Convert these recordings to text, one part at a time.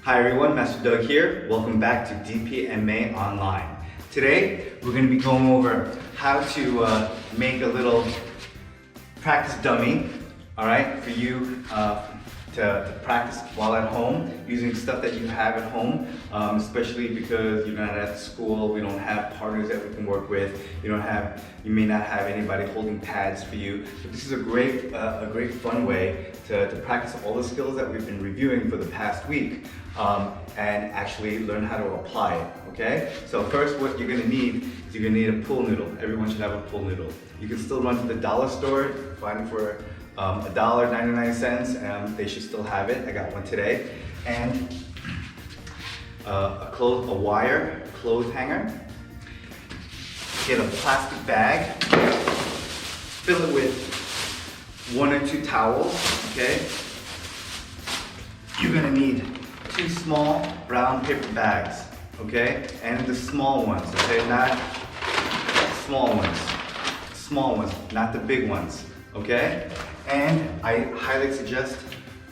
Hi everyone, Master Doug here. Welcome back to DPMA Online. Today, we're going to be going over how to make a little practice dummy, all right, for you to practice while at home using stuff that you have at home, especially because you're not at school, we don't have partners that we can work with, you may not have anybody holding pads for you. But this is a great fun way to practice all the skills that we've been reviewing for the past week and actually learn how to apply it, okay? So first what you're gonna need is you're gonna need a pool noodle. Everyone should have a pool noodle. You can still run to the dollar store, find it for $1.99, they should still have it. I got one today. And a wire clothes hanger. Get a plastic bag, fill it with 1 or 2 towels, okay? You're gonna need 2 small brown paper bags, okay? And the small ones, okay? Not small ones, not the big ones, okay? And I highly suggest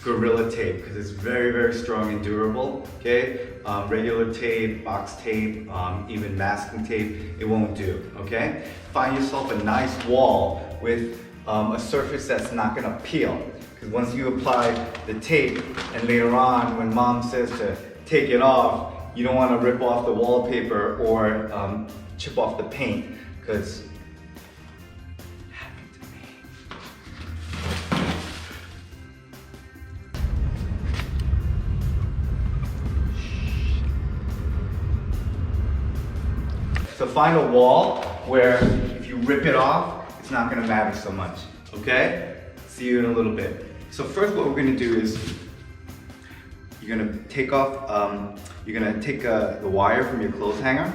Gorilla Tape because it's very, very strong and durable, okay? Regular tape, box tape, even masking tape, it won't do, okay? Find yourself a nice wall with a surface that's not gonna peel. Because once you apply the tape and later on when mom says to take it off, you don't wanna rip off the wallpaper or chip off the paint because So find a wall where if you rip it off, it's not gonna matter so much, okay? See you in a little bit. So first what we're gonna do is, you're gonna take the wire from your clothes hanger,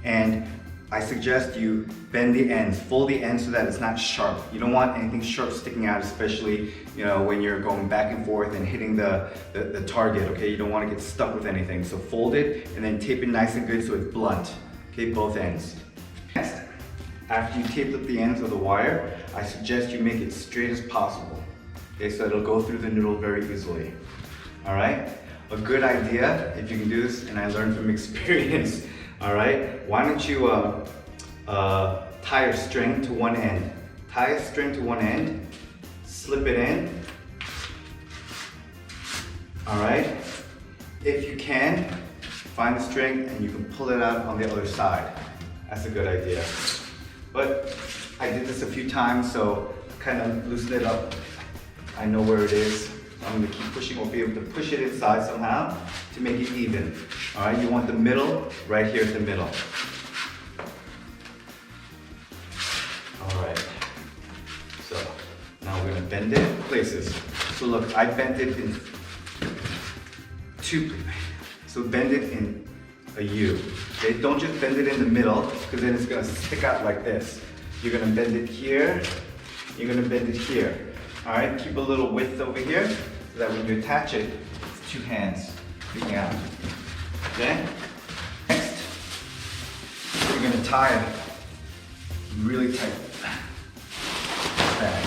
and I suggest you bend the ends, fold the ends so that it's not sharp. You don't want anything sharp sticking out, especially when you're going back and forth and hitting the target, okay? You don't want to get stuck with anything. So fold it and then tape it nice and good so it's blunt, okay, both ends. Next, after you tape up the ends of the wire, I suggest you make it straight as possible, okay, so it'll go through the noodle very easily, all right? A good idea, if you can do this, and I learned from experience, all right? Why don't you tie a string to one end. Tie a string to one end, slip it in, all right? If you can, find the string and you can pull it out on the other side. That's a good idea. But I did this a few times, so kind of loosen it up. I know where it is. I'm gonna keep pushing. We'll be able to push it inside somehow to make it even. All right, you want the middle right here at the middle. All right, so now we're gonna bend it places. So look, I bent it in so bend it in a U. Okay, don't just bend it in the middle because then it's gonna stick out like this. You're gonna bend it here, you're gonna bend it here. All right, keep a little width over here so that when you attach it, it's 2 hands sticking out. Okay? Next, you're gonna tie it really tight. Bag.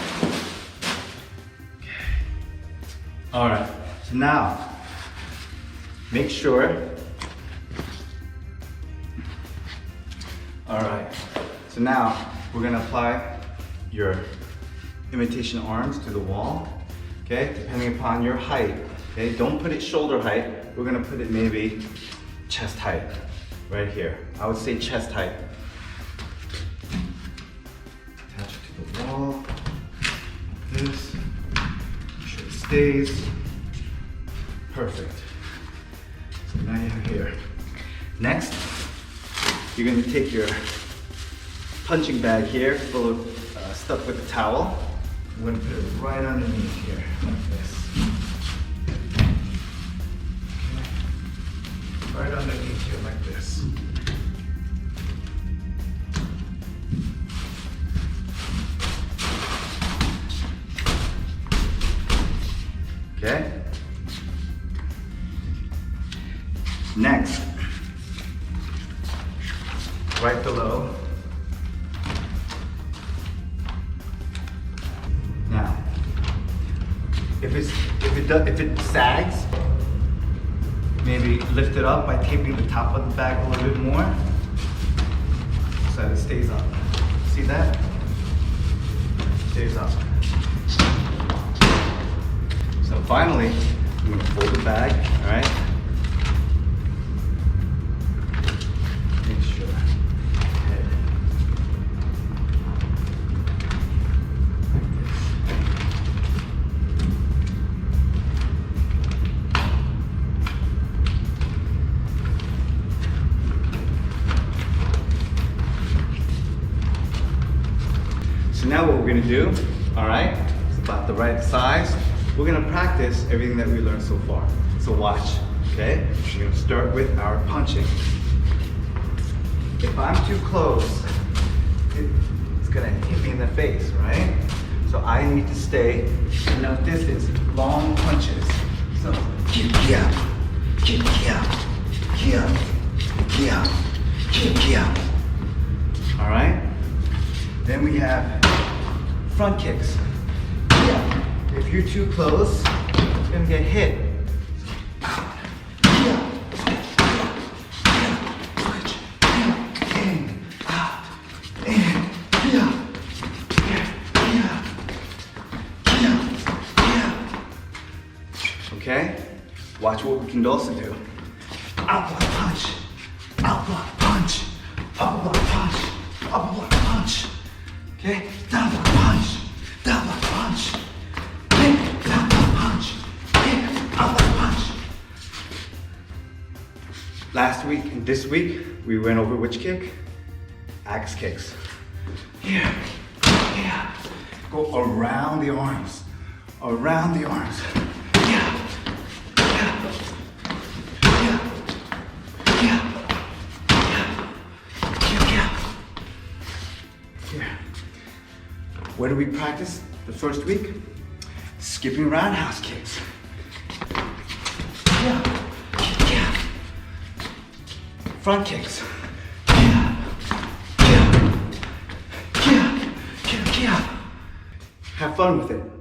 Okay. All right, so now, make sure, all right, so now we're gonna apply your imitation arms to the wall, okay, depending upon your height, okay, don't put it shoulder height, we're gonna put it maybe chest height, right here. I would say chest height. Attach it to the wall, like this, make sure it stays, perfect. So now you have here. Next, you're gonna take your punching bag here, full of stuff with a towel. I'm gonna put it right underneath here, like this. Okay. Right underneath here, like this. Okay? Next, right below. Now, if it sags, maybe lift it up by taping the top of the bag a little bit more so that it stays up. See that? Stays up. So finally, I'm gonna fold the bag, all right? Make sure. Head. Like this. So now what we're gonna do, all right, it's about the right size. We're gonna practice everything that we learned so far. So watch, okay? We're gonna start with our punching. If I'm too close, it's gonna hit me in the face, right? So I need to stay in a distance, long punches. So, here, all right? Then we have front kicks. Yeah. If you're too close, it's gonna get hit. Okay? Watch what we can also do. Upward punch, upward punch, upward punch, upward punch. Okay? Downward punch, downward punch. Downward punch, upward punch. Last week and this week, we went over which kick? Axe kicks. Here, yeah. Go around the arms, around the arms. Where do we practice the first week? Skipping roundhouse kicks. Front kicks. Have fun with it.